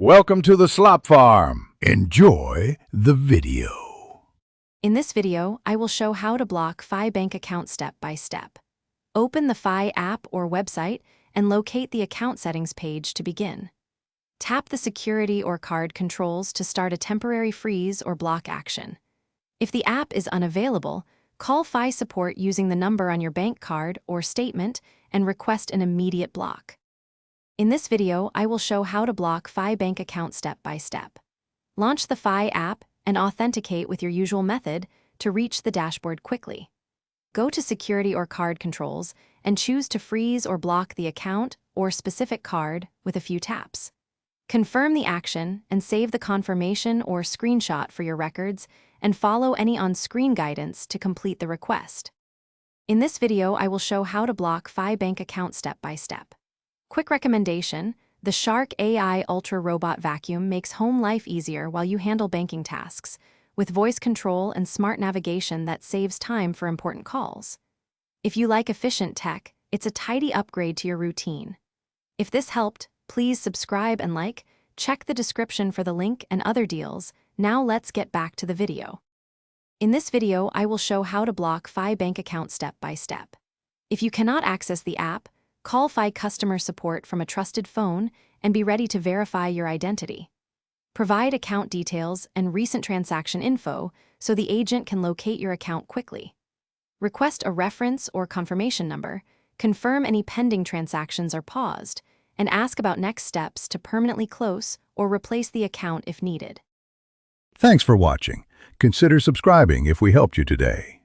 Welcome to the Slop Farm. Enjoy the video. In this video, I will show how to block Fi bank account step by step. Open the Fi app or website and locate the account settings page to begin. Tap the security or card controls to start a temporary freeze or block action. If the app is unavailable, call Fi support using the number on your bank card or statement and request an immediate block. In this video, I will show how to block Fi bank account step by step. Launch the Fi app and authenticate with your usual method to reach the dashboard quickly. Go to Security or Card Controls and choose to freeze or block the account or specific card with a few taps. Confirm the action and save the confirmation or screenshot for your records and follow any on-screen guidance to complete the request. In this video, I will show how to block Fi bank account step by step. Quick recommendation: the Shark AI Ultra Robot Vacuum makes home life easier while you handle banking tasks, with voice control and smart navigation that saves time for important calls. If you like efficient tech, it's a tidy upgrade to your routine. If this helped, please subscribe and like. Check the description for the link and other deals. Now let's get back to the video. In this video, I will show how to block Fi bank account step by step. If you cannot access the app, call Fi customer support from a trusted phone and be ready to verify your identity. Provide account details and recent transaction info so the agent can locate your account quickly. Request a reference or confirmation number, confirm any pending transactions are paused, and ask about next steps to permanently close or replace the account if needed. Thanks for watching. Consider subscribing if we helped you today.